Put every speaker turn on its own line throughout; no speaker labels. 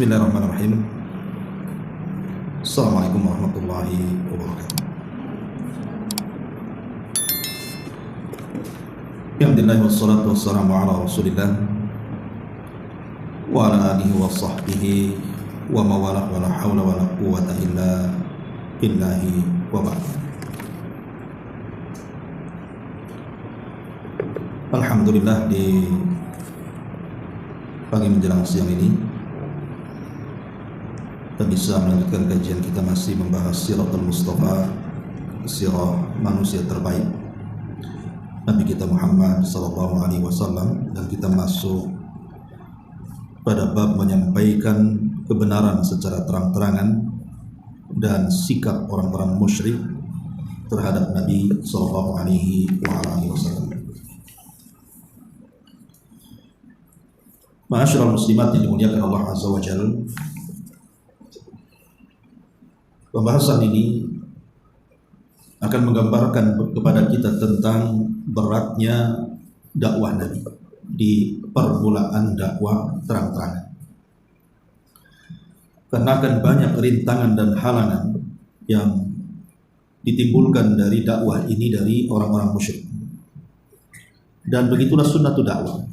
Bismillahirrahmanirrahim. Assalamualaikum warahmatullahi wabarakatuh. Alhamdulillah wassalatu wassalamu ala Rasulillah wa ala alihi wa sahbihi wa mawalah wa la hawla wa la quwwata illa billahi wa ba'd. Alhamdulillah, di pagi menjelang siang ini kita bisa melanjutkan kajian kita masih membahas Siratul Mustafa, sirah manusia terbaik Nabi kita Muhammad sallallahu alaihi wasallam, dan kita masuk pada bab menyampaikan kebenaran secara terang-terangan dan sikap orang-orang musyrik terhadap Nabi sallallahu alaihi wasallam. Ma'asyiral muslimat yang dimuliakan Allah azza wa jalla, pembahasan ini akan menggambarkan kepada kita tentang beratnya dakwah Nabi di permulaan dakwah terang-terangan. Karena akan banyak rintangan dan halangan yang ditimbulkan dari dakwah ini dari orang-orang musyrik. Dan begitulah sunnatul dakwah,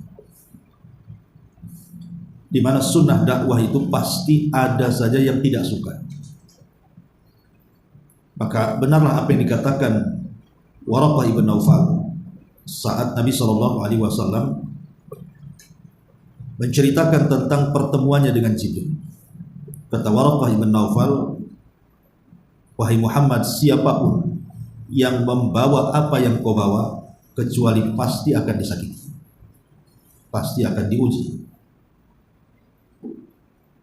di mana sunnah dakwah itu pasti ada saja yang tidak suka. Maka benarlah apa yang dikatakan Waraqah ibn Naufal saat Nabi SAW menceritakan tentang pertemuannya dengan Jibril. Kata Waraqah ibn Naufal, "Wahai Muhammad, siapapun yang membawa apa yang kau bawa, kecuali pasti akan disakiti, pasti akan diuji."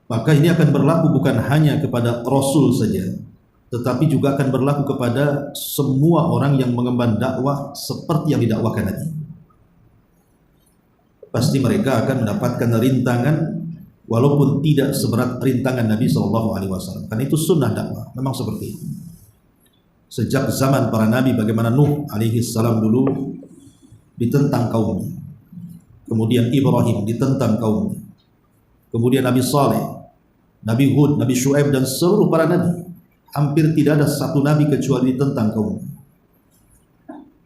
Maka ini akan berlaku bukan hanya kepada Rasul saja, tetapi juga akan berlaku kepada semua orang yang mengemban dakwah seperti yang didakwakan Nabi. Pasti mereka akan mendapatkan rintangan walaupun tidak seberat rintangan Nabi SAW. Karena itu sunnah dakwah, memang seperti itu. Sejak zaman para Nabi, bagaimana Nuh alaihi salam dulu ditentang kaumnya, kemudian Ibrahim ditentang kaumnya, kemudian Nabi Saleh, Nabi Hud, Nabi Syuaib, dan seluruh para Nabi. Hampir tidak ada satu nabi kecuali tentang kaum.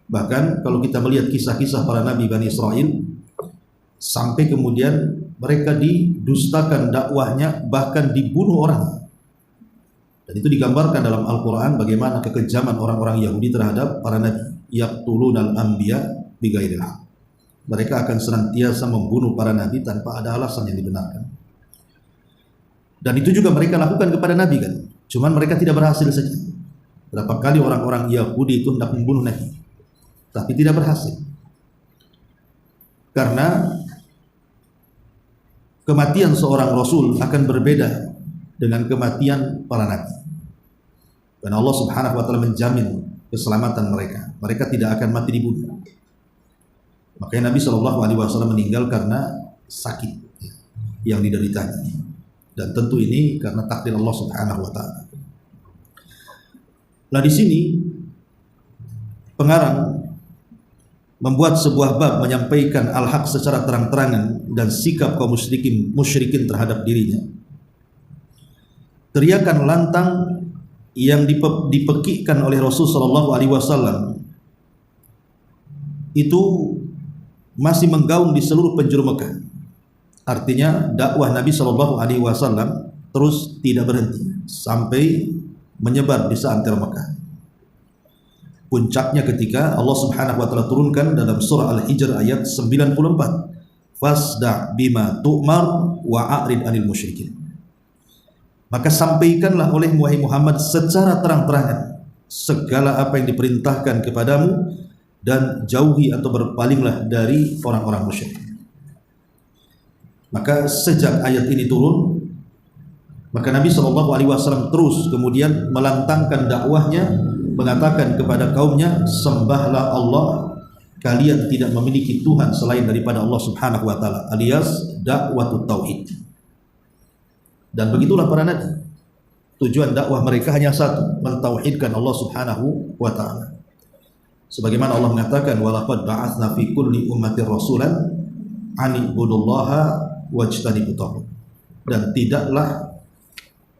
Bahkan kalau kita melihat kisah-kisah para nabi Bani Israel, sampai kemudian mereka didustakan dakwahnya, bahkan dibunuh orang. Dan itu digambarkan dalam Al-Quran bagaimana kekejaman orang-orang Yahudi terhadap para nabi. Yaqtulunal anbiya bighairil haq. Mereka akan senantiasa membunuh para nabi tanpa ada alasan yang dibenarkan. Dan itu juga mereka lakukan kepada nabi, kan? Cuman mereka tidak berhasil saja. Berapa kali orang-orang Yahudi itu hendak membunuh Nabi, tapi tidak berhasil. Karena kematian seorang Rasul akan berbeda dengan kematian para Nabi. Karena Allah Subhanahu wa Ta'ala menjamin keselamatan mereka. Mereka tidak akan mati dibunuh. Makanya Nabi SAW meninggal karena sakit yang dideritanya. Dan tentu ini karena takdir Allah Subhanahu wa Ta'ala. Nah, di sini pengarang membuat sebuah bab menyampaikan al-haq secara terang-terangan dan sikap kaum musyrikin terhadap dirinya. Teriakan lantang yang dipekikkan oleh Rasul sallallahu alaihi wasallam itu masih menggaung di seluruh penjuru Mekah. Artinya dakwah Nabi sallallahu alaihi wasallam terus tidak berhenti sampai menyebar di seantero Mekah. Puncaknya ketika Allah Subhanahu wa Ta'ala turunkan dalam surah Al-Hijr ayat 94, "Fasda' bima tu'mar wa a'rid 'anil musyrikin." Maka sampaikanlah oleh Muhammad secara terang-terangan segala apa yang diperintahkan kepadamu, dan jauhi atau berpalinglah dari orang-orang musyrik. Maka sejak ayat ini turun, maka Nabi SAW terus kemudian melantangkan dakwahnya, mengatakan kepada kaumnya, "Sembahlah Allah, kalian tidak memiliki Tuhan selain daripada Allah Subhanahu wa Ta'ala," alias dakwatut tauhid. Dan begitulah para nabi. Tujuan dakwah mereka hanya satu, mentauhidkan Allah Subhanahu wa Ta'ala. Sebagaimana Allah mengatakan, "Walaqad ba'atsna fi kulli ummatin rasulan an ibudullaha wajtanibut taghut." dan tidaklah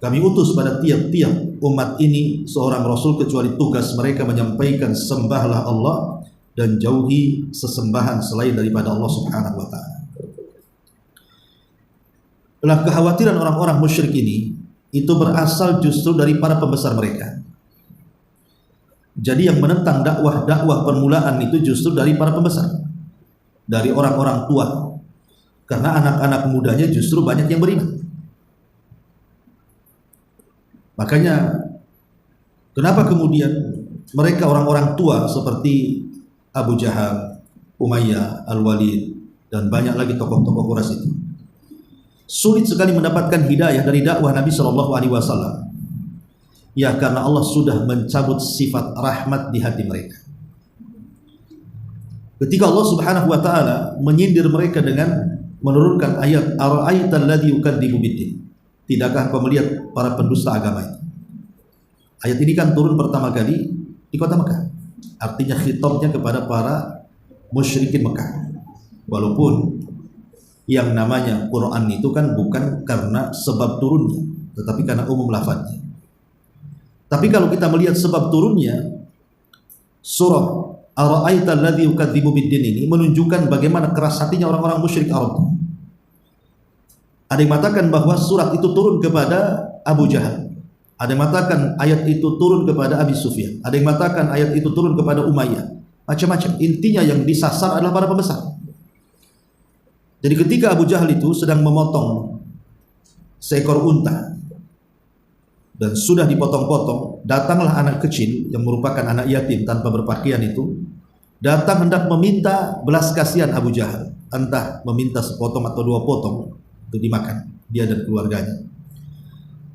kami utus pada tiap-tiap umat ini seorang rasul kecuali tugas mereka menyampaikan sembahlah Allah dan jauhi sesembahan selain daripada Allah Subhanahu wa taala. Kekhawatiran orang-orang musyrik ini itu berasal justru dari para pembesar mereka. Jadi yang menentang dakwah permulaan itu justru dari para pembesar, dari orang-orang tua. Karena anak-anak mudanya justru banyak yang beriman. Makanya kenapa kemudian mereka orang-orang tua seperti Abu Jahal, Umayyah, Al-Walid dan banyak lagi tokoh-tokoh Quraisy itu sulit sekali mendapatkan hidayah dari dakwah Nabi Shallallahu Alaihi Wasallam. Ya, karena Allah sudah mencabut sifat rahmat di hati mereka. Ketika Allah Subhanahu Wa Taala menyindir mereka dengan menurunkan ayat Ara'aital ladzi yukadzibu biddin. Tidakkah kau melihat para pendusta agama itu? Ayat ini kan turun pertama kali di kota Mekah. Artinya khitabnya kepada para musyrikin Mekah. Walaupun yang namanya Quran itu kan bukan karena sebab turunnya, tetapi karena umum lafadznya. Tapi kalau kita melihat sebab turunnya, surah Ara'aital ladzi yukadzibu biddin ini menunjukkan bagaimana keras hatinya orang-orang musyrik Arab. Ada yang mengatakan bahwa surat itu turun kepada Abu Jahal. Ada yang mengatakan ayat itu turun kepada Abi Sufyan. Ada yang mengatakan ayat itu turun kepada Umayyah. Macam-macam. Intinya yang disasar adalah para pembesar. Jadi ketika Abu Jahal itu sedang memotong seekor unta dan sudah dipotong-potong, datanglah anak kecil yang merupakan anak yatim tanpa berpakaian itu, datang hendak meminta belas kasihan Abu Jahal. Entah meminta sepotong atau 2 potong untuk dimakan dia dan keluarganya.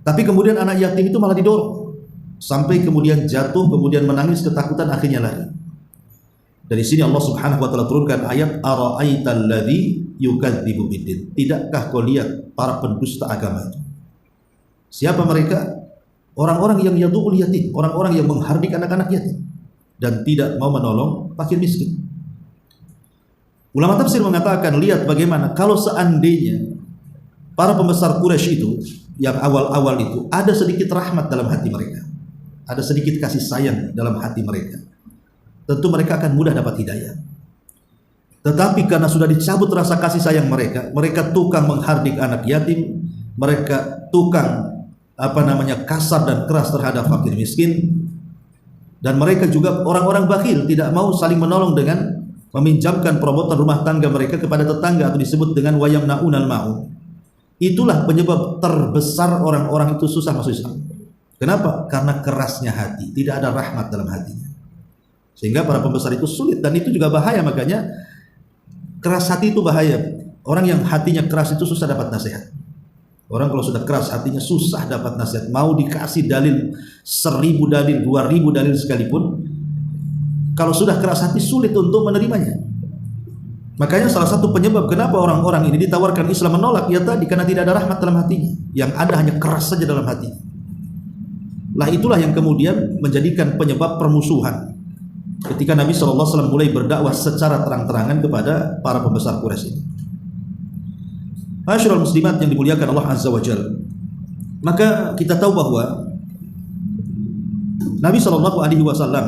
Tapi kemudian anak yatim itu malah didorong sampai kemudian jatuh, kemudian menangis ketakutan, akhirnya lari. Dari sini Allah Subhanahu wa taala turunkan ayat Ara'aital ladzi yukadzibu biddin. Tidakkah kau lihat para pendusta agama itu? Siapa mereka? Orang-orang yang yadu'ul yatim, orang-orang yang menghardik anak-anak yatim dan tidak mau menolong fakir miskin. Ulama tafsir mengatakan, lihat bagaimana kalau seandainya para pembesar Quraisy itu yang awal-awal itu ada sedikit rahmat dalam hati mereka, ada sedikit kasih sayang dalam hati mereka, tentu mereka akan mudah dapat hidayah. Tetapi karena sudah dicabut rasa kasih sayang mereka, mereka tukang menghardik anak yatim, mereka tukang kasar dan keras terhadap fakir miskin, dan mereka juga orang-orang bakhil, tidak mau saling menolong dengan meminjamkan perabotan rumah tangga mereka kepada tetangga atau disebut dengan wayamnaunal ma'un. Itulah penyebab terbesar orang-orang itu susah masuk Islam. Kenapa? Karena kerasnya hati, tidak ada rahmat dalam hatinya. Sehingga para pembesar itu sulit, dan itu juga bahaya. Makanya keras hati itu bahaya. Orang yang hatinya keras itu susah dapat nasihat. Orang kalau sudah keras hatinya susah dapat nasihat. Mau dikasih dalil 1000 dalil, 2000 dalil sekalipun, kalau sudah keras hati sulit untuk menerimanya. Makanya salah satu penyebab kenapa orang-orang ini ditawarkan Islam menolak, ya tadi karena tidak ada rahmat dalam hatinya. Yang ada hanya keras saja dalam hatinya. Lah itulah yang kemudian menjadikan penyebab permusuhan. Ketika Nabi SAW mulai berdakwah secara terang-terangan kepada para pembesar Quraisy ini. Masyarul muslimat yang dimuliakan Allah Azza wa Jalla. Maka kita tahu bahwa Nabi SAW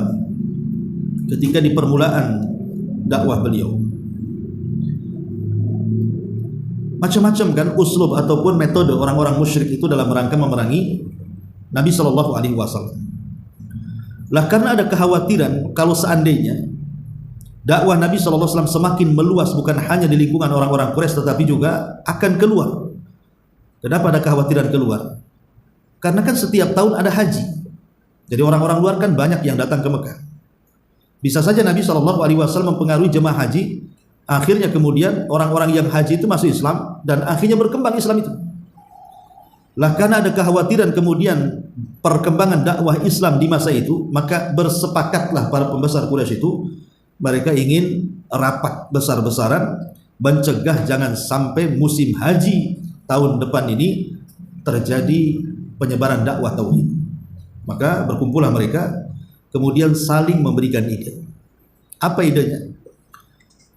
ketika di permulaan dakwah beliau, macam-macam kan uslub ataupun metode orang-orang musyrik itu dalam rangka memerangi Nabi SAW. Lah karena ada kekhawatiran kalau seandainya dakwah Nabi SAW semakin meluas, bukan hanya di lingkungan orang-orang Quraisy tetapi juga akan keluar. Kenapa ada kekhawatiran keluar? Karena kan setiap tahun ada haji. Jadi orang-orang luar kan banyak yang datang ke Mekah. Bisa saja Nabi SAW mempengaruhi jemaah haji. Akhirnya kemudian orang-orang yang haji itu masuk Islam dan akhirnya berkembang Islam itu. Lah karena ada kekhawatiran kemudian perkembangan dakwah Islam di masa itu, maka bersepakatlah para pembesar Quraisy itu, mereka ingin rapat besar-besaran mencegah jangan sampai musim haji tahun depan ini terjadi penyebaran dakwah tauhid. Maka berkumpullah mereka kemudian saling memberikan ide. Apa idenya?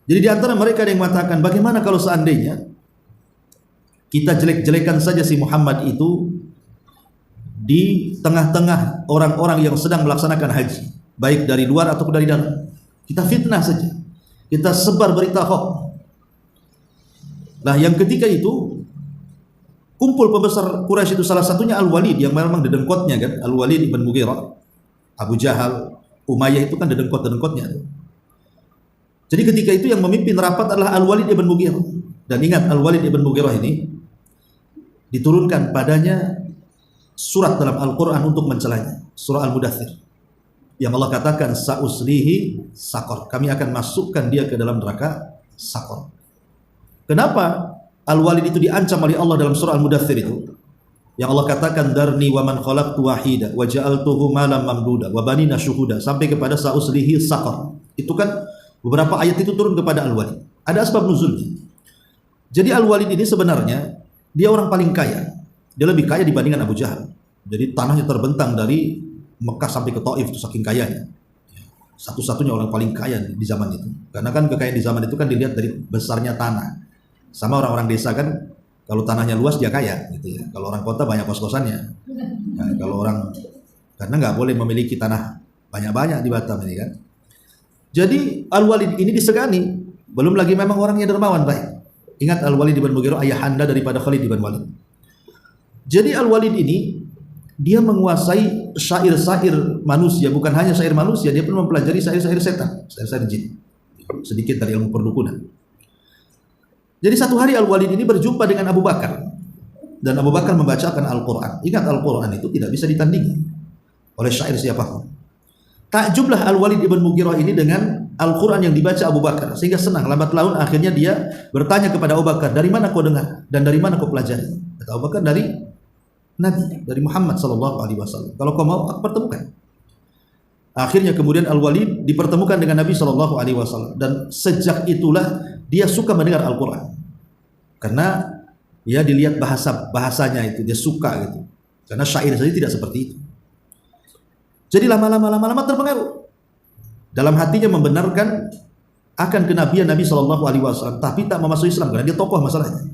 Jadi di antara mereka ada yang mengatakan, bagaimana kalau seandainya kita jelek-jelekan saja si Muhammad itu di tengah-tengah orang-orang yang sedang melaksanakan haji, baik dari luar ataupun dari dalam. Kita fitnah saja, kita sebar berita hoax. Nah, yang ketika itu kumpul pembesar Quraisy itu, salah satunya Al-Walid yang memang dedengkotnya kan, Al-Walid ibn Mughirah, Abu Jahal, Umayyah itu kan dedengkot-dedengkotnya. Jadi ketika itu yang memimpin rapat adalah Al-Walid ibn Mughirah. Dan ingat, Al-Walid ibn Mughirah ini diturunkan padanya surat dalam Al-Quran untuk mencelanya, surah Al-Mudaththir, yang Allah katakan sa'uslihi saqar, kami akan masukkan dia ke dalam neraka saqar. Kenapa Al-Walid itu diancam oleh Allah dalam surah Al-Mudaththir itu? Yang Allah katakan darni wa man khalaqtu wahida wa ja'altuhu malam mamduda wa banina syuhuda, sampai kepada sa'uslihi saqar. Itu kan beberapa ayat itu turun kepada Al-Walid. Ada asbab nuzulnya. Jadi Al-Walid ini sebenarnya dia orang paling kaya. Dia lebih kaya dibandingkan Abu Jahal. Jadi tanahnya terbentang dari Mekah sampai ke Taif, itu saking kayanya. Satu-satunya orang paling kaya di zaman itu. Karena kan kekayaan di zaman itu kan dilihat dari besarnya tanah. Sama orang-orang desa kan, kalau tanahnya luas dia kaya gitu ya. Kalau orang kota banyak kos-kosannya. Nah, kalau orang, karena nggak boleh memiliki tanah banyak-banyak di Batam ini kan. Jadi Al-Walid ini disegani. Belum lagi memang orangnya dermawan baik. Ingat, Al-Walid ibn Mughirah ayahanda daripada Khalid ibn Walid. Jadi Al-Walid ini dia menguasai syair-syair manusia, bukan hanya syair manusia, dia pun mempelajari syair-syair setan, syair-syair jin. Sedikit dari ilmu perdukunan. Jadi satu hari Al-Walid ini berjumpa dengan Abu Bakar, dan Abu Bakar membacakan Al-Quran. Ingat, Al-Quran itu tidak bisa ditandingi oleh syair siapapun. Takjublah Al-Walid ibn Mughirah ini dengan Al-Quran yang dibaca Abu Bakar, sehingga senang. Lambat laun akhirnya dia bertanya kepada Abu Bakar, dari mana kau dengar dan dari mana kau pelajari? Kata Abu Bakar, dari Nabi, dari Muhammad SAW. Kalau kau mau, aku pertemukan. Akhirnya kemudian Al-Walid dipertemukan dengan Nabi SAW, dan sejak itulah dia suka mendengar Al-Quran, karena ya dilihat bahasanya itu dia suka gitu, karena syair saja tidak seperti itu. Jadi lama-lama terpengaruh, dalam hatinya membenarkan akan kenabian Nabi SAW, tapi tak memasuki Islam karena dia tokoh masalahnya.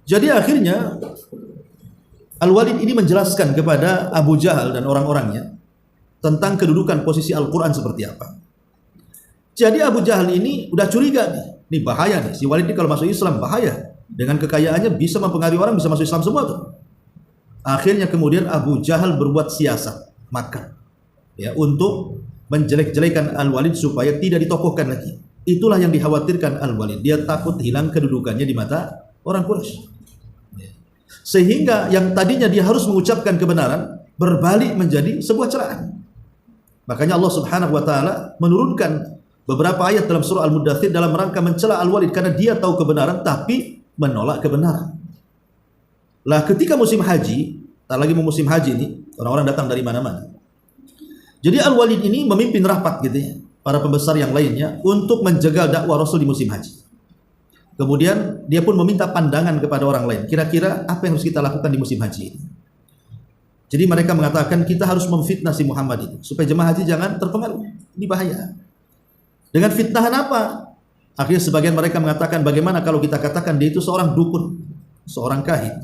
Jadi akhirnya Al-Walid ini menjelaskan kepada Abu Jahal dan orang-orangnya tentang kedudukan posisi Al-Quran seperti apa. Jadi Abu Jahal ini udah curiga nih, ini bahaya nih, si Walid ini kalau masuk Islam bahaya. Dengan kekayaannya bisa mempengaruhi orang, bisa masuk Islam semua tuh. Akhirnya kemudian Abu Jahal berbuat siasat, makar, ya, untuk menjelek-jelekan Al-Walid supaya tidak ditokohkan lagi. Itulah yang dikhawatirkan Al-Walid. Dia takut hilang kedudukannya di mata orang Quraisy. Sehingga yang tadinya dia harus mengucapkan kebenaran berbalik menjadi sebuah celaan. Makanya Allah Subhanahu wa taala menurunkan beberapa ayat dalam surah Al-Mudaththir dalam rangka mencela Al-Walid karena dia tahu kebenaran tapi menolak kebenaran. Lah ketika musim haji, tak lagi mau musim haji ini, orang-orang datang dari mana-mana. Jadi Al-Walid ini memimpin rapat gitu ya, para pembesar yang lainnya untuk menjaga dakwah Rasul di musim haji. Kemudian dia pun meminta pandangan kepada orang lain, kira-kira apa yang harus kita lakukan di musim haji ini. Jadi mereka mengatakan kita harus memfitnah si Muhammad itu supaya jemaah haji jangan terpengaruh. Ini bahaya. Dengan fitnahan apa? Akhirnya sebagian mereka mengatakan, bagaimana kalau kita katakan dia itu seorang dukun, seorang kahin.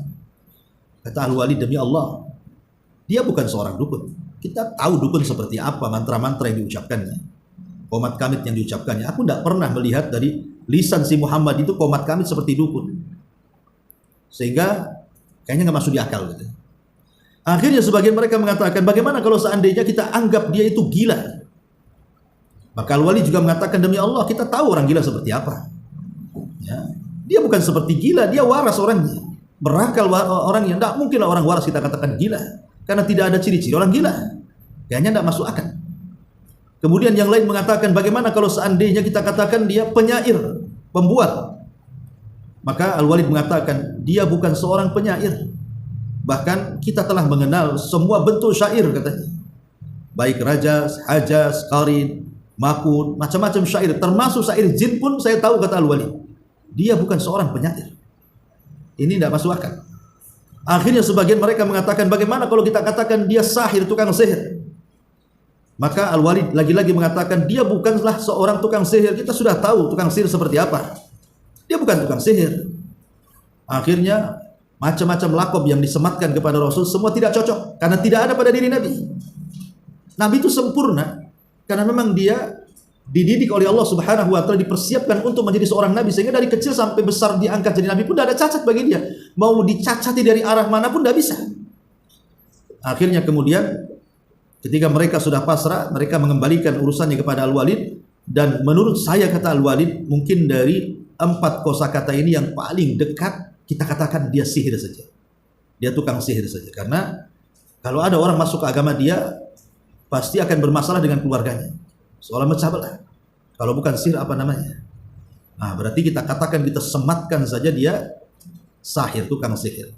Kata Al-Walid, demi Allah, dia bukan seorang dukun. Kita tahu dukun seperti apa, mantra-mantra yang diucapkannya, qomat kamit yang diucapkannya. Aku tidak pernah melihat dari lisan si Muhammad itu qomat kamit seperti dukun. Sehingga kayaknya nggak masuk di akal gitu. Akhirnya sebagian mereka mengatakan, bagaimana kalau seandainya kita anggap dia itu gila? Maka Al-Walid juga mengatakan, demi Allah kita tahu orang gila seperti apa. Ya. Dia bukan seperti gila, dia waras orangnya, berakal orangnya. Tidak mungkinlah orang waras kita katakan gila, karena tidak ada ciri-ciri orang gila. Kayaknya tidak masuk akal. Kemudian yang lain mengatakan, bagaimana kalau seandainya kita katakan dia penyair, pembuat? Maka Al-Walid mengatakan, dia bukan seorang penyair. Bahkan kita telah mengenal semua bentuk syair katanya, baik rajas, hajas, qarid, makun, macam-macam syair, termasuk syair jin pun saya tahu, kata Al-Walid. Dia bukan seorang penyair. Ini tidak masuk akal. Akhirnya sebagian mereka mengatakan, bagaimana kalau kita katakan dia sahir, tukang sihir? Maka Al-Walid lagi-lagi mengatakan, dia bukanlah seorang tukang sihir. Kita sudah tahu tukang sihir seperti apa. Dia bukan tukang sihir. Akhirnya macam-macam lakob yang disematkan kepada Rasul semua tidak cocok karena tidak ada pada diri Nabi. Nabi itu sempurna karena memang dia dididik oleh Allah Subhanahu wa taala, dipersiapkan untuk menjadi seorang nabi, sehingga dari kecil sampai besar diangkat jadi nabi pun tidak ada cacat bagi dia. Mau dicacati dari arah mana pun tidak bisa. Akhirnya kemudian ketika mereka sudah pasrah, mereka mengembalikan urusannya kepada Al-Walid, dan menurut saya kata Al-Walid, mungkin dari 4 kosakata ini yang paling dekat kita katakan dia sihir saja. Dia tukang sihir saja, karena kalau ada orang masuk ke agama dia pasti akan bermasalah dengan keluarganya. Soal mecah belah. Kalau bukan sihir apa namanya? Nah, berarti kita katakan, kita sematkan saja dia sahir, tukang sihir.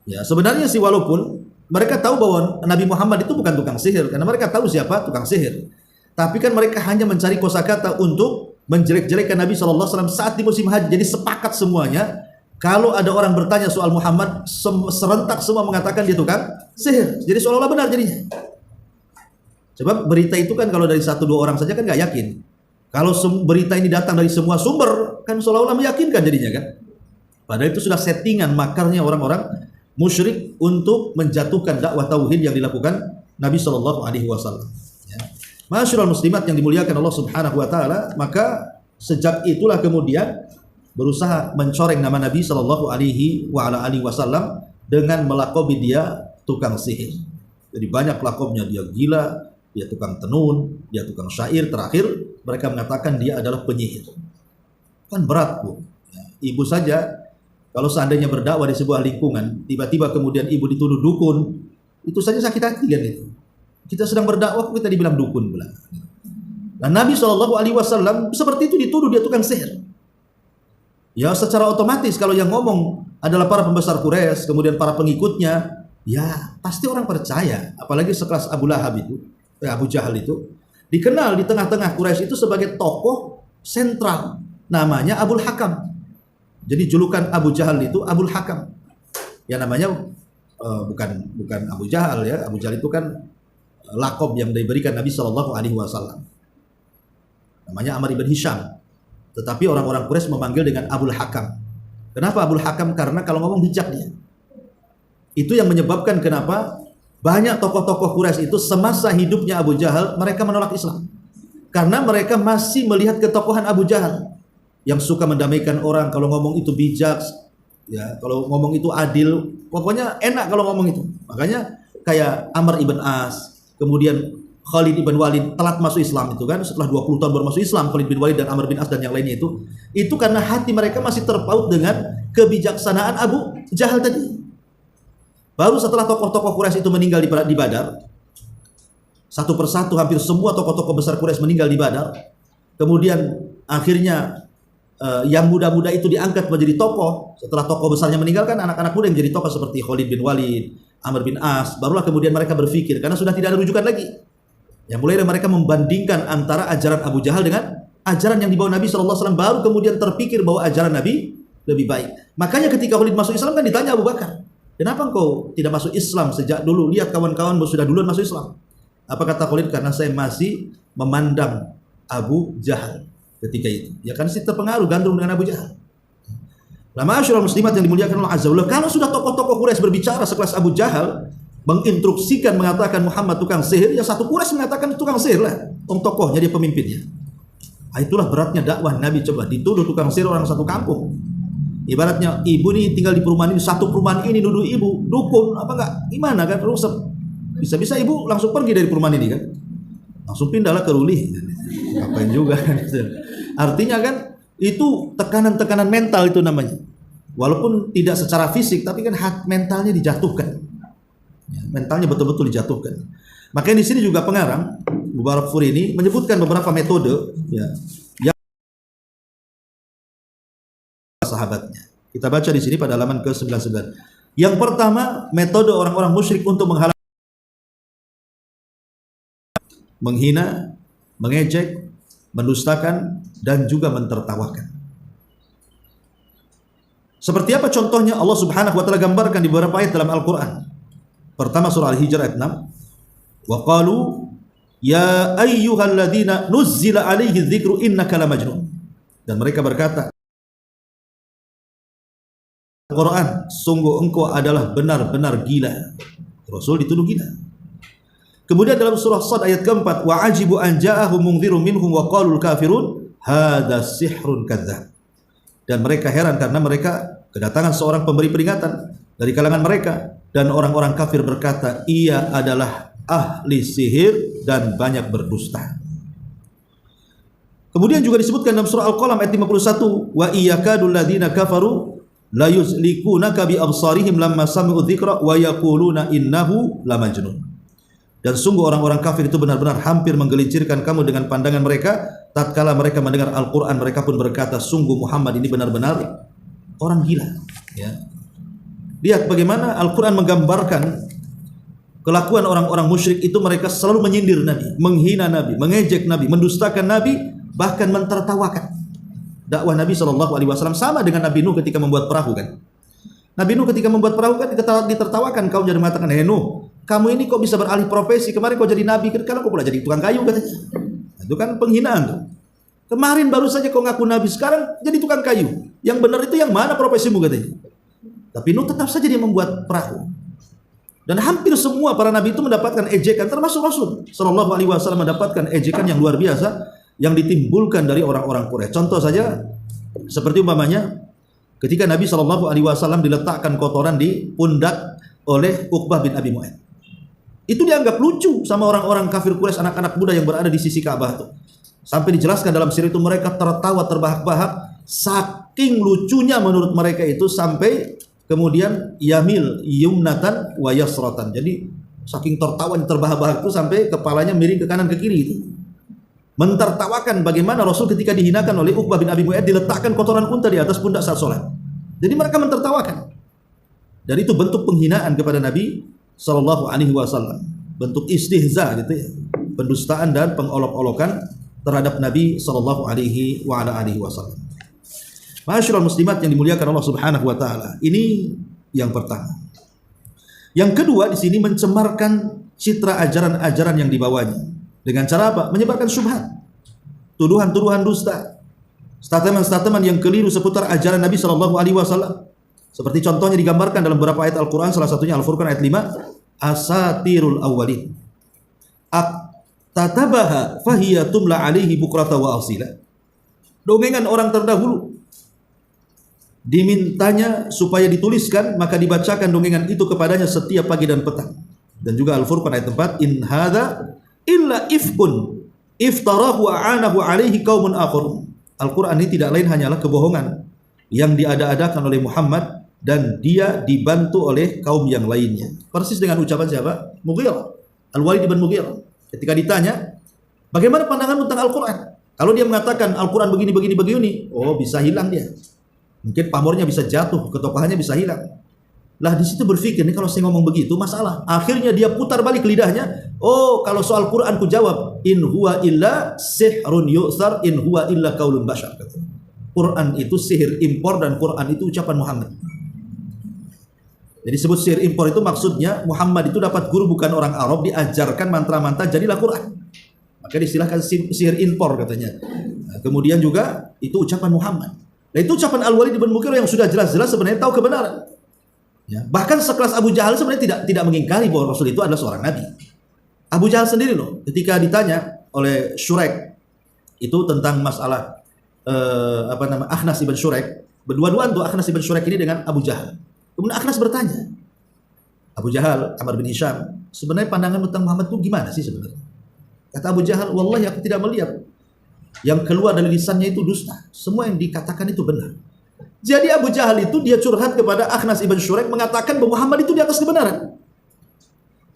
Ya, sebenarnya sih walaupun mereka tahu bahwa Nabi Muhammad itu bukan tukang sihir, karena mereka tahu siapa tukang sihir. Tapi kan mereka hanya mencari kosakata untuk menjelek-jelekkan Nabi SAW saat di musim haji. Jadi sepakat semuanya, kalau ada orang bertanya soal Muhammad, serentak semua mengatakan dia tukang sihir. Jadi seolah-olah benar jadinya. Sebab berita itu kan kalau dari 1-2 orang saja kan nggak yakin. Kalau berita ini datang dari semua sumber, kan seolah-olah meyakinkan jadinya kan. Padahal itu sudah settingan makarnya orang-orang musyrik untuk menjatuhkan dakwah tauhid yang dilakukan Nabi SAW. Ya. Masyarul muslimat yang dimuliakan Allah Subhanahu wa taala, maka sejak itulah kemudian berusaha mencoreng nama Nabi SAW dengan melakobi dia tukang sihir. Jadi banyak lakobnya, dia gila, dia tukang tenun, dia tukang syair, terakhir mereka mengatakan dia adalah penyihir. Kan berat, Bu. Ya, ibu saja kalau seandainya berdakwah di sebuah lingkungan, tiba-tiba kemudian ibu dituduh dukun, itu saja sakit hati kan itu. Kita sedang berdakwah, kita dibilang dukun pula. Nah, Nabi SAW seperti itu dituduh dia tukang sihir. Ya, secara otomatis kalau yang ngomong adalah para pembesar Quraisy, kemudian para pengikutnya, ya pasti orang percaya. Apalagi sekelas Abu Lahab itu, Abu Jahal itu, dikenal di tengah-tengah Quraisy itu sebagai tokoh sentral. Namanya Abul Hakam. Jadi julukan Abu Jahal itu Abul Hakam. Ya namanya bukan Abu Jahal ya. Abu Jahal itu kan lakob yang diberikan Nabi SAW. Namanya Amr ibn Hisham. Tetapi orang-orang Quraisy memanggil dengan Abul Hakam. Kenapa Abul Hakam? Karena kalau ngomong bijak dia. Itu yang menyebabkan kenapa banyak tokoh-tokoh Quraisy itu semasa hidupnya Abu Jahal mereka menolak Islam. Karena mereka masih melihat ketokohan Abu Jahal yang suka mendamaikan orang, kalau ngomong itu bijak, ya, kalau ngomong itu adil, pokoknya enak kalau ngomong itu. Makanya kayak Amr ibn As, kemudian Khalid ibn Walid telat masuk Islam itu kan, setelah 20 tahun baru masuk Islam, Khalid bin Walid dan Amr bin As dan yang lainnya itu karena hati mereka masih terpaut dengan kebijaksanaan Abu Jahal tadi. Baru setelah tokoh-tokoh Quraisy itu meninggal di Badar, satu persatu hampir semua tokoh-tokoh besar Quraisy meninggal di Badar, kemudian akhirnya yang muda-muda itu diangkat menjadi tokoh. Setelah tokoh besarnya meninggalkan, anak-anak muda yang menjadi tokoh seperti Khalid bin Walid, Amr bin As. Barulah kemudian mereka berpikir, karena sudah tidak ada rujukan lagi. Ya, mulai dari mereka membandingkan antara ajaran Abu Jahal dengan ajaran yang dibawa Nabi SAW. Baru kemudian terpikir bahwa ajaran Nabi lebih baik. Makanya ketika Khalid masuk Islam kan ditanya Abu Bakar, kenapa engkau tidak masuk Islam sejak dulu? Lihat kawan-kawan sudah duluan masuk Islam. Apa kata Khalid? Karena saya masih memandang Abu Jahal ketika itu. Ya kan sih terpengaruh gandrung dengan Abu Jahal. Nah, ma'asyiral muslimat yang dimuliakan Allah Azza wa Jalla, kalau sudah tokoh-tokoh Quraisy berbicara sekelas Abu Jahal, menginstruksikan mengatakan Muhammad tukang sihir, ya satu Quraisy mengatakan tukang sihir lah. Tokohnya dia pemimpinnya. Nah, itulah beratnya dakwah Nabi, coba dituduh tukang sihir orang satu kampung. Ibaratnya ibu nih tinggal di perumahan ini, satu perumahan ini nuduh ibu dukun, apa enggak? Gimana kan rusak. Bisa-bisa ibu langsung pergi dari perumahan ini kan. Langsung pindahlah ke Ruli. Ngapain juga kan. Artinya kan itu tekanan-tekanan mental itu namanya. Walaupun tidak secara fisik, tapi kan mentalnya dijatuhkan. Ya, mentalnya betul-betul dijatuhkan. Makanya di sini juga pengarang Mubarak Furi ini menyebutkan beberapa metode ya, yang sahabatnya. Kita baca di sini pada halaman ke-99. Yang pertama, metode orang-orang musyrik untuk menghina, mengejek, mendustakan, dan juga mentertawakan. Seperti apa contohnya? Allah Subhanahu wa taala gambarkan di beberapa ayat dalam Al-Qur'an. Pertama surah Al-Hijr ayat 6. Wa qalu ya ayyuhalladzina nuzzila alaihi dzikru innaka lamajnun. Dan mereka berkata, Al-Quran, sungguh engkau adalah benar-benar gila. Rasul dituduh gila. Kemudian dalam surah Shad ayat keempat, wa ajibu an ja'ahum mungzirun minhum wa qalul kafirun hadza sihrun kadzdzab. Dan mereka heran karena mereka kedatangan seorang pemberi peringatan dari kalangan mereka, dan orang-orang kafir berkata, ia adalah ahli sihir dan banyak berdusta. Kemudian juga disebutkan dalam surah Al-Qalam ayat 51, wa iyakadul ladzina kafaru la yuzlikunaka bi absarihim lamma sami'u dzikra wa yaquluna innahu lamajnun. Dan sungguh orang-orang kafir itu benar-benar hampir menggelincirkan kamu dengan pandangan mereka tatkala mereka mendengar Al-Qur'an. Mereka pun berkata, sungguh Muhammad ini benar-benar orang gila, ya. Lihat bagaimana Al-Qur'an menggambarkan kelakuan orang-orang musyrik itu. Mereka selalu menyindir Nabi, menghina Nabi, mengejek Nabi, mendustakan Nabi, bahkan mentertawakan dakwah Nabi SAW. Sama dengan Nabi Nuh ketika membuat perahu kan. Nabi Nuh ketika membuat perahu kan ditertawakan. Kaum jadi mengatakan, "Hei Nuh, kamu ini kok bisa beralih profesi? Kemarin kau jadi nabi, sekarang kau pula jadi tukang kayu," katanya. Itu kan penghinaan tuh. Kemarin baru saja kau ngaku nabi, sekarang jadi tukang kayu. Yang benar itu yang mana profesimu, katanya. Tapi Nuh tetap saja dia membuat perahu. Dan hampir semua para nabi itu mendapatkan ejekan, termasuk Rasul sallallahu alaihi wasallam mendapatkan ejekan yang luar biasa yang ditimbulkan dari orang-orang Quraisy. Contoh saja seperti umpamanya ketika Nabi sallallahu alaihi wasallam diletakkan kotoran di pundak oleh Uqbah bin Abi Mu'ayth. Itu dianggap lucu sama orang-orang kafir Quraisy, anak-anak muda yang berada di sisi Ka'bah itu. Sampai dijelaskan dalam sirah itu mereka tertawa terbahak-bahak, saking lucunya menurut mereka itu, sampai kemudian yamil yumnatan wa yasratan. Jadi saking tertawanya terbahak-bahak itu sampai kepalanya miring ke kanan ke kiri itu. Mentertawakan bagaimana Rasul ketika dihinakan oleh Uqbah bin Abi Mu'ayth diletakkan kotoran unta di atas pundak saat sholat. Jadi mereka mentertawakan. Dan itu bentuk penghinaan kepada Nabi sallallahu alaihi wasallam, bentuk istihza gitu ya, pendustaan dan pengolok-olokan terhadap Nabi sallallahu alaihi wasallam. Ma'asyiral muslimat yang dimuliakan Allah Subhanahu wa taala. Ini yang pertama. Yang kedua, di sini mencemarkan citra ajaran-ajaran yang dibawanya. Dengan cara apa? Menyebarkan syubhat, tuduhan-tuduhan dusta, statement-statement yang keliru seputar ajaran Nabi sallallahu alaihi wasallam. Seperti contohnya digambarkan dalam beberapa ayat Al-Quran, salah satunya Al-Furqan ayat 5, asatirul awwalin tatabaha fahiya tumla alaihi bukrata wa asila. Dongengan orang terdahulu dimintanya supaya dituliskan, maka dibacakan dongengan itu kepadanya setiap pagi dan petang. Dan juga Al-Furqan ayat 4, in hadza illa ifkun iftarahu a'anahu alaihi qaumun akharun. Al-Quran ini tidak lain hanyalah kebohongan yang diada-adakan oleh Muhammad dan dia dibantu oleh kaum yang lainnya. Persis dengan ucapan siapa? Mughirah, Al-Walid bin Mughirah. Ketika ditanya, bagaimana pandangan tentang Al-Quran? Kalau dia mengatakan Al-Quran begini, oh bisa hilang dia. Mungkin pamornya bisa jatuh, ketokohannya bisa hilang. Lah di situ berpikir, nih kalau saya ngomong begitu masalah. Akhirnya dia putar balik lidahnya. Oh, kalau soal Quran ku jawab, in huwa illa sihrun yu'thar, in huwa illa qaulun bashar. Quran itu sihir impor dan Quran itu ucapan Muhammad. Jadi disebut sihir impor itu maksudnya Muhammad itu dapat guru bukan orang Arab, diajarkan mantra-mantra jadilah Quran. Maka distilahkan sihir impor katanya. Nah, kemudian juga itu ucapan Muhammad. Nah itu ucapan Al-Walid bin Mughirah yang sudah jelas-jelas sebenarnya tahu kebenaran. Ya, bahkan sekelas Abu Jahal sebenarnya tidak mengingkari bahwa Rasul itu adalah seorang nabi. Abu Jahal sendiri loh, ketika ditanya oleh Syurek itu tentang masalah Akhnas ibn Syurek, berdua-duaan tuh Akhnas ibn Syurek ini dengan Abu Jahal. Kemudian Akhnas bertanya, Abu Jahal, Amr bin Hisham, sebenarnya pandangan tentang Muhammad itu gimana sih sebenarnya? Kata Abu Jahal, wallahi aku tidak melihat yang keluar dari lisannya itu dusta. Semua yang dikatakan itu benar. Jadi Abu Jahal itu dia curhat kepada Akhnas ibn Syurek mengatakan bahwa Muhammad itu di atas kebenaran.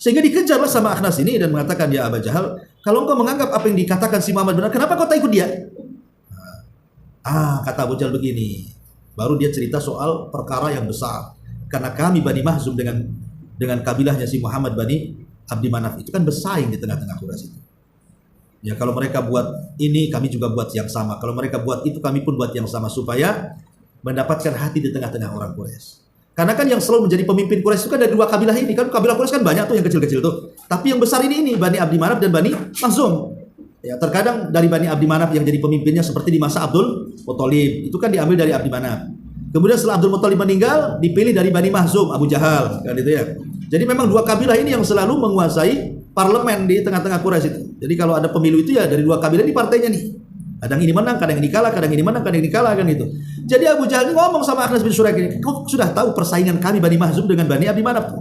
Sehingga dikejarlah sama Akhnas ini dan mengatakan, ya Abu Jahal, kalau engkau menganggap apa yang dikatakan si Muhammad benar, kenapa kau tak ikut dia? Kata Abu Jahal begini. Baru dia cerita soal perkara yang besar. Karena kami Bani Mahzum dengan kabilahnya si Muhammad Bani Abdi Manaf itu kan bersaing di tengah-tengah Quraisy itu. Ya kalau mereka buat ini, kami juga buat yang sama. Kalau mereka buat itu, kami pun buat yang sama supaya mendapatkan hati di tengah-tengah orang Quraisy. Karena kan yang selalu menjadi pemimpin Quraisy itu kan dari dua kabilah ini. Kan kabilah Quraisy kan banyak tuh yang kecil-kecil tuh. Tapi yang besar ini Bani Abdi Manaf dan Bani Mahzum. Ya, terkadang dari Bani Abdi Manaf yang jadi pemimpinnya seperti di masa Abdul Muthalib, itu kan diambil dari Abdi Manaf. Kemudian setelah Abdul Muthalib meninggal, dipilih dari Bani Mahzum, Abu Jahal, kan itu ya. Jadi memang dua kabilah ini yang selalu menguasai parlemen di tengah-tengah Quraisy itu. Jadi kalau ada pemilu itu ya dari dua kabilah di partainya nih. Kadang ini menang, kadang ini kalah, kadang ini menang, kadang ini kalah, kan itu. Jadi Abu Jahal ini ngomong sama Akhnas bin Syuraik ini, kau sudah tahu persaingan kami Bani Mahzum dengan Bani Abdi Manaf.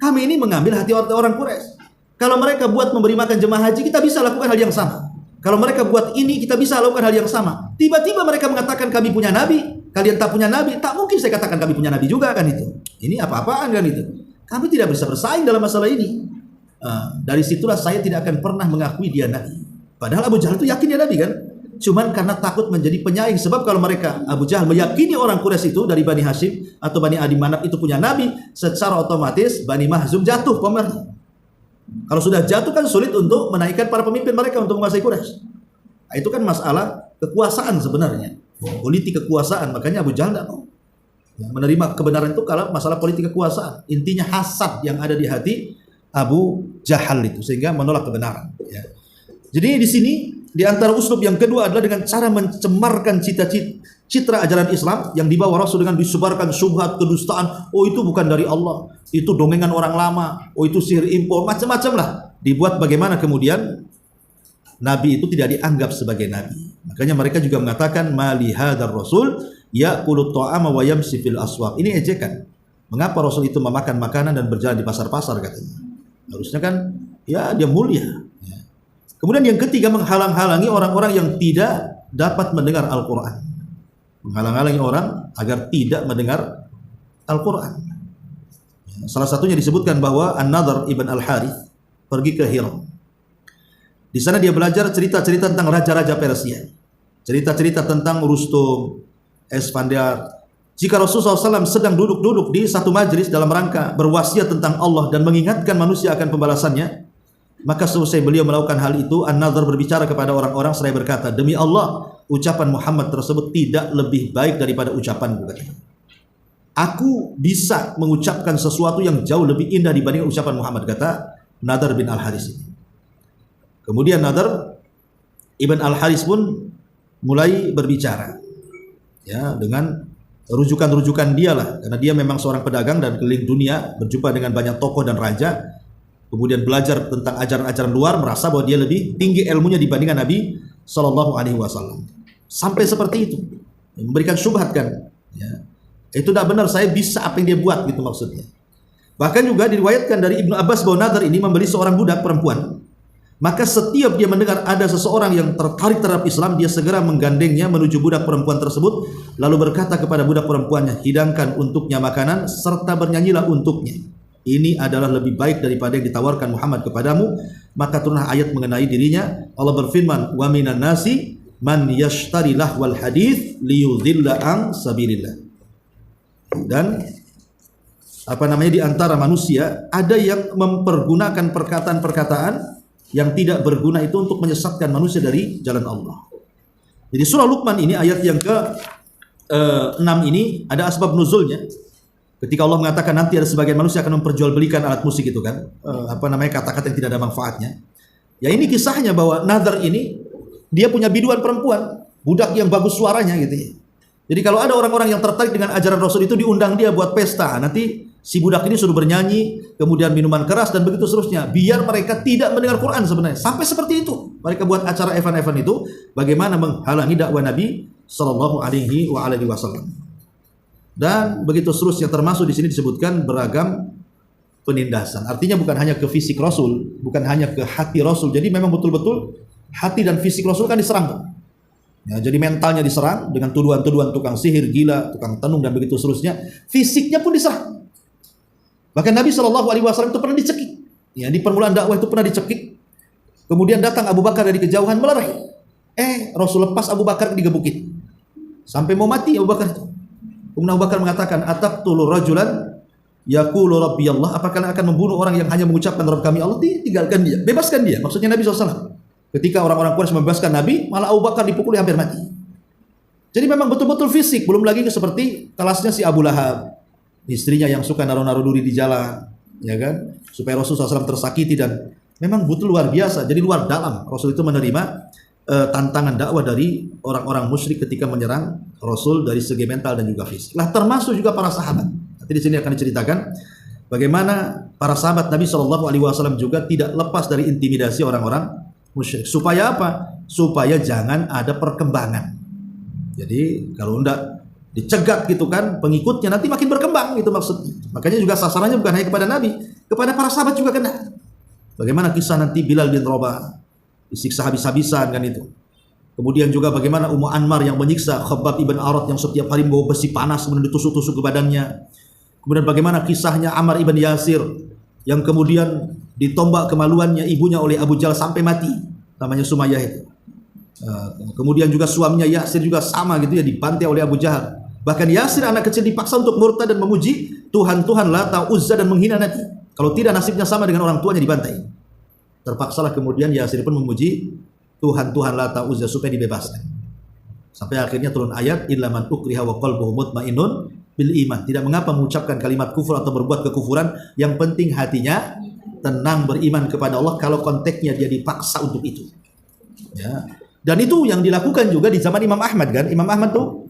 Kami ini mengambil hati orang Quraisy. Kalau mereka buat memberi makan jemaah haji, kita bisa lakukan hal yang sama. Kalau mereka buat ini, kita bisa lakukan hal yang sama. Tiba-tiba mereka mengatakan kami punya nabi, kalian tak punya nabi. Tak mungkin saya katakan kami punya nabi juga, kan itu. Ini apa-apaan, kan itu. Kami tidak bisa bersaing dalam masalah ini. Dari situlah saya tidak akan pernah mengakui dia nabi. Padahal Abu Jahal itu yakin dia nabi, kan. Cuman karena takut menjadi penyaing. Sebab kalau mereka, Abu Jahal meyakini orang Quraisy itu dari Bani Hashim atau Bani Adi Manaf itu punya nabi, secara otomatis Bani Mahzum jatuh pemerintah. Kalau sudah jatuh kan sulit untuk menaikkan para pemimpin mereka untuk menguasai Quraisy. Nah, itu kan masalah kekuasaan sebenarnya, politik kekuasaan. Makanya Abu Jahal tidak mau menerima kebenaran itu kalau masalah politik kekuasaan. Intinya hasad yang ada di hati Abu Jahal itu sehingga menolak kebenaran. Ya. Jadi di sini di antara uslub yang kedua adalah dengan cara mencemarkan citra ajaran Islam yang dibawa Rasul dengan disebarkan syubhat, kedustaan. Oh itu bukan dari Allah, itu dongengan orang lama, oh itu sihir impor, macam-macam lah. Dibuat bagaimana kemudian Nabi itu tidak dianggap sebagai Nabi. Makanya mereka juga mengatakan mali hadzal rasul ya'kulu ta'ama wa yamshi fil aswaq. Ini ejekan. Mengapa Rasul itu memakan makanan dan berjalan di pasar-pasar katanya? Harusnya kan ya dia mulia. Kemudian yang ketiga menghalang-halangi orang-orang yang tidak dapat mendengar Al-Quran. Menghalang-halangi orang agar tidak mendengar Al-Quran. Salah satunya disebutkan bahwa An-Nadhr ibn Al-Harith pergi ke Hira. Di sana dia belajar cerita-cerita tentang raja-raja Persia. Cerita-cerita tentang Rustum, Esfandiar. Jika Rasulullah SAW sedang duduk-duduk di satu majelis dalam rangka berwasiat tentang Allah dan mengingatkan manusia akan pembalasannya, maka selesai beliau melakukan hal itu, An-Nadhr berbicara kepada orang-orang seraya berkata, demi Allah, ucapan Muhammad tersebut tidak lebih baik daripada ucapanku. Aku bisa mengucapkan sesuatu yang jauh lebih indah dibanding ucapan Muhammad, kata Nadhr bin Al-Haris ini. Kemudian Nadhr ibn Al-Haris pun mulai berbicara ya dengan rujukan-rujukan dia lah, karena dia memang seorang pedagang dan keliling dunia, berjumpa dengan banyak tokoh dan raja. Kemudian belajar tentang ajaran-ajaran luar, merasa bahwa dia lebih tinggi ilmunya dibandingkan Nabi Shallallahu Alaihi Wasallam. Sampai seperti itu, memberikan syubhat kan? Ya. Itu tidak benar. Saya bisa apa yang dia buat, gitu maksudnya. Bahkan juga diriwayatkan dari Ibnu Abbas bahwa Nadhr ini membeli seorang budak perempuan. Maka setiap dia mendengar ada seseorang yang tertarik terhadap Islam, dia segera menggandengnya menuju budak perempuan tersebut, lalu berkata kepada budak perempuannya, hidangkan untuknya makanan serta bernyanyilah untuknya. Ini adalah lebih baik daripada yang ditawarkan Muhammad kepadamu. Maka turunlah ayat mengenai dirinya. Allah berfirman, wa minan nasi man yashtari lahwal hadits liyudhilla an sabilillah. Dan di antara manusia ada yang mempergunakan perkataan-perkataan yang tidak berguna itu untuk menyesatkan manusia dari jalan Allah. Jadi surah Luqman ini ayat yang ke-6 ini ada asbab nuzulnya. Ketika Allah mengatakan nanti ada sebagian manusia akan memperjualbelikan alat musik itu kan, kata-kata yang tidak ada manfaatnya. Ya ini kisahnya bahwa Nadhr ini dia punya biduan perempuan, budak yang bagus suaranya gitu ya. Jadi kalau ada orang-orang yang tertarik dengan ajaran Rasul itu diundang dia buat pesta. Nanti si budak ini suruh bernyanyi, kemudian minuman keras dan begitu seterusnya. Biar mereka tidak mendengar Quran sebenarnya. Sampai seperti itu. Mereka buat acara event-event itu bagaimana menghalangi dakwah Nabi Sallallahu Alaihi Wasallam. Dan begitu seterusnya, termasuk di sini disebutkan beragam penindasan. Artinya bukan hanya ke fisik Rasul, bukan hanya ke hati Rasul. Jadi memang betul-betul hati dan fisik Rasul kan diserang. Ya, jadi mentalnya diserang dengan tuduhan-tuduhan tukang sihir, gila, tukang tenung dan begitu seterusnya. Fisiknya pun diserang. Bahkan Nabi Shallallahu Alaihi Wasallam itu pernah dicekik. Ya, di permulaan dakwah itu pernah dicekik. Kemudian datang Abu Bakar dari kejauhan melerai. Rasul lepas Abu Bakar digebukin. Sampai mau mati Abu Bakar itu. Kemudian Abu Bakar mengatakan, ataqtulu rajulan yaqulu rabbi Allah, apakah akan membunuh orang yang hanya mengucapkan Rabb kami Allah? Tinggalkan dia, bebaskan dia. Maksudnya Nabi SAW. Ketika orang-orang Quraisy membebaskan Nabi, malah Abu Bakar dipukuli hampir mati. Jadi memang betul-betul fisik. Belum lagi seperti kelasnya si Abu Lahab, istrinya yang suka naruh-naruh duri di jalan, ya kan? Supaya Rasul SAW tersakiti, dan memang betul luar biasa. Jadi luar dalam Rasul itu menerima tantangan dakwah dari orang-orang musyrik ketika menyerang Rasul dari segi mental dan juga fisik. Lah termasuk juga para sahabat. Nanti di sini akan diceritakan bagaimana para sahabat Nabi Shallallahu Alaihi Wasallam juga tidak lepas dari intimidasi orang-orang musyrik. Supaya apa? Supaya jangan ada perkembangan. Jadi kalau enggak dicegat gitu kan, pengikutnya nanti makin berkembang, itu maksudnya. Makanya juga sasarannya bukan hanya kepada Nabi, kepada para sahabat juga kena. Bagaimana kisah nanti Bilal bin Rabah disiksa habis-habisan kan itu. Kemudian juga bagaimana Ummu Anmar yang menyiksa Khabbab ibn Arat yang setiap hari membawa besi panas kemudian ditusuk-tusuk ke badannya. Kemudian bagaimana kisahnya Ammar ibn Yasir yang kemudian ditombak kemaluannya ibunya oleh Abu Jahal sampai mati, namanya Sumayyah itu. Kemudian juga suaminya Yasir juga sama gitu ya, dibantai oleh Abu Jahal. Bahkan Yasir anak kecil dipaksa untuk murtad dan memuji Tuhan-Tuhan Lata, Uzza dan menghina Nabi. Kalau tidak nasibnya sama dengan orang tuanya, dibantai. Terpaksalah kemudian Yasir pun memuji Tuhan-Tuhan Lata, Uzza supaya dibebaskan. Sampai akhirnya turun ayat illa man ukriha wa qalbuhu mutmainnun bil iman. Tidak mengapa mengucapkan kalimat kufur atau berbuat kekufuran, yang penting hatinya tenang beriman kepada Allah kalau konteksnya dia dipaksa untuk itu. Ya. Dan itu yang dilakukan juga di zaman Imam Ahmad kan. Imam Ahmad tuh,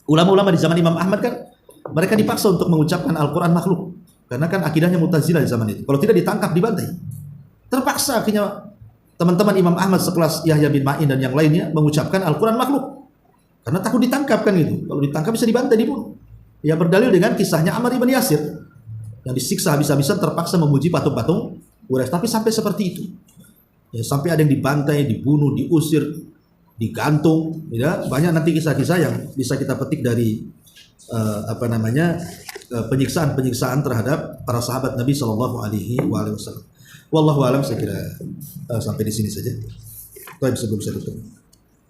ulama-ulama di zaman Imam Ahmad kan, mereka dipaksa untuk mengucapkan Al-Quran makhluk. Karena kan akidahnya Mu'tazilah di zaman itu. Kalau tidak ditangkap, dibantai. Terpaksa akhirnya teman-teman Imam Ahmad sekelas Yahya bin Ma'in dan yang lainnya mengucapkan Al-Quran makhluk. Karena takut ditangkap kan gitu. Kalau ditangkap bisa dibantai, dibunuh. Ya berdalil dengan kisahnya Ammar ibn Yasir yang disiksa habis-habisan, terpaksa memuji patung-patung Quraisy. Tapi sampai seperti itu. Ya, sampai ada yang dibantai, dibunuh, diusir, digantung. Ya, banyak nanti kisah-kisah yang bisa kita petik dari penyiksaan-penyiksaan terhadap para sahabat Nabi Shallallahu Alaihi Wasallam. Wallahu alam, saya kira sampai di sini saja. Baik, sebelum saya tutup,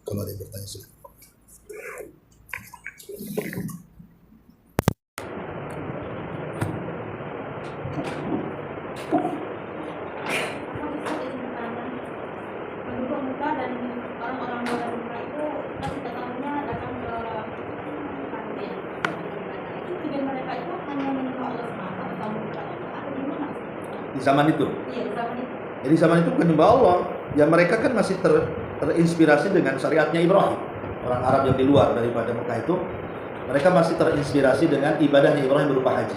kalau ada yang bertanya silakan. Di zaman itu. Jadi zaman itu bukan menyembah Allah. Ya mereka kan masih terinspirasi dengan syariatnya Ibrahim. Orang Arab yang di luar daripada Mekah itu, mereka masih terinspirasi dengan ibadahnya Ibrahim berupa haji.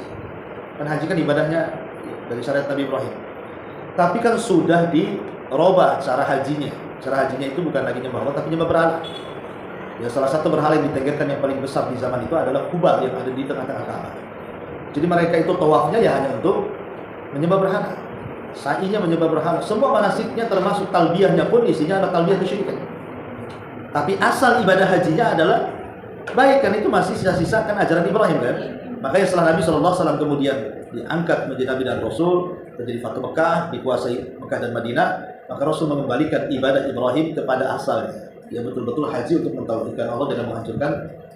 Kan haji kan ibadahnya dari syariat Nabi Ibrahim. Tapi kan sudah dirubah cara hajinya. Cara hajinya itu bukan lagi menyembah Allah, tapi menyembah berhala. Ya salah satu berhala yang ditenggirkan yang paling besar di zaman itu adalah Hubal yang ada di tengah-tengah Ka'bah. Jadi mereka itu tawafnya ya hanya untuk menyembah berhala, sa'inya menyembah berhala. Semua manasiknya termasuk talbiyahnya pun isinya adalah talbiyah kesyirikan. Tapi asal ibadah hajinya adalah baik, kan itu masih sisa-sisa kan ajaran Ibrahim kan. Makanya setelah Nabi SAW kemudian diangkat menjadi Nabi dan Rasul, terjadi Fatu Mekah, dikuasai Mekah dan Madinah, maka Rasul mengembalikan ibadah Ibrahim kepada asalnya. Dia betul-betul haji untuk mentauhidkan Allah dengan menghancurkan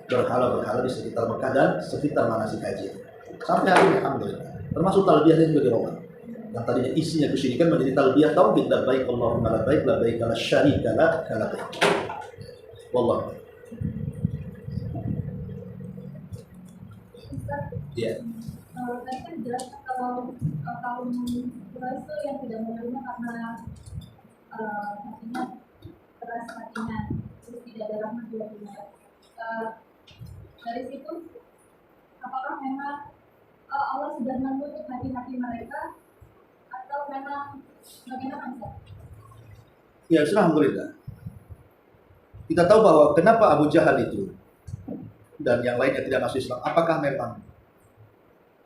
berhala-berhala di sekitar Mekah dan sekitar manasik haji. Sampai hari ini alhamdulillah. Termasuk talbiyahnya juga dirubah. Yang tadinya isinya kesyirikan menjadi talbiyah tauhid, labbaik Allahumma labbaik, labbaik la syarika lak labbaik. Wallahu. Iya.
Tadi kan jelas kalau kaum Quraisy yang tidak menerima karena hatinya keras hatinya, terus tidak ada rahmat di hatinya. Dari situ, apakah memang Allah sudah menutup hati-hati mereka atau memang bagaimana?
Ya, alhamdulillah. Kita tahu bahwa kenapa Abu Jahal itu dan yang lainnya tidak masuk Islam. Apakah memang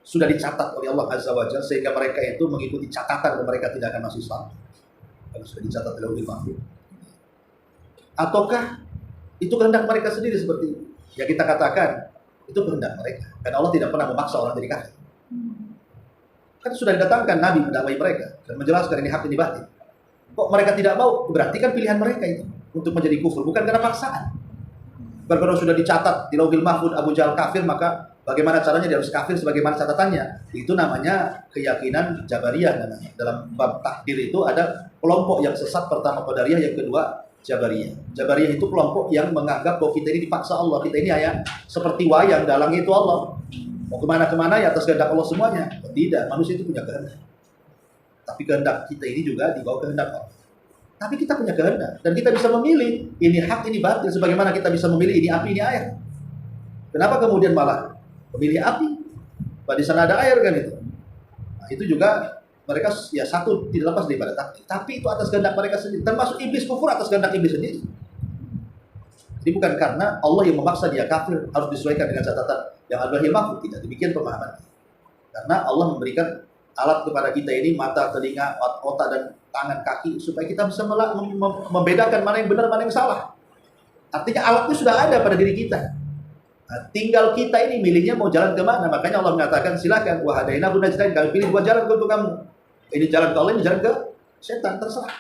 sudah dicatat oleh Allah Azza wa Jalla sehingga mereka itu mengikuti catatan dan mereka tidak akan masuk Islam? Karena sudah dicatat oleh Ulil Mahfud. Ataukah itu kehendak mereka sendiri seperti itu? Ya kita katakan itu kehendak mereka. Karena Allah tidak pernah memaksa orang jadi kafir. Kan sudah didatangkan Nabi mendakwai mereka dan menjelaskan ini hak ini batin. Kok mereka tidak mau? Berarti kan pilihan mereka itu untuk menjadi kufur, bukan karena paksaan. Karena sudah dicatat di Lauhil Mahfud Abu Jahal kafir, maka bagaimana caranya dia harus kafir sebagaimana catatannya? Itu namanya keyakinan Jabariyah namanya. Dalam bab takdir itu ada kelompok yang sesat, pertama Qadariyah, yang kedua Jabariyah. Jabariyah itu kelompok yang menganggap bahwa kita ini dipaksa Allah, kita ini hanya seperti wayang, dalangnya itu Allah. Mau kemana-kemana ya atas kehendak Allah semuanya. Tidak, manusia itu punya kehendak. Tapi kehendak kita ini juga di bawah kehendak Allah. Tapi kita punya kehendak dan kita bisa memilih ini hak, ini batil. Sebagaimana kita bisa memilih ini api, ini air. Kenapa kemudian malah memilih api? Padahal di sana ada air kan itu. Nah, itu juga mereka ya satu tidak lepas daripada takdir. Tapi itu atas kehendak mereka sendiri. Termasuk iblis kufur atas kehendak iblis sendiri. Jadi bukan karena Allah yang memaksa dia kafir harus disesuaikan dengan catatan yang ada di mahfuz. Tidak demikian pemahaman. Karena Allah memberikan alat kepada kita ini mata, telinga, otak dan tangan, kaki supaya kita bisa membedakan mana yang benar, mana yang salah. Artinya alatnya sudah ada pada diri kita. Nah, tinggal kita ini milihnya mau jalan ke mana. Makanya Allah mengatakan silakan wahadainahu najdain, kami pilih dua jalan untuk kamu. Ini jalan ke Allah, ini jalan ke setan, terserah.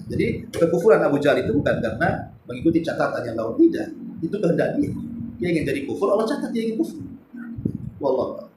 Jadi kekufuran Abu Jahal itu bukan karena mengikuti catatan yang lain, tidak. Itu kehendak dia. Dia ingin jadi kufur, Allah catat dia ingin kufur. Wallahu a'lam.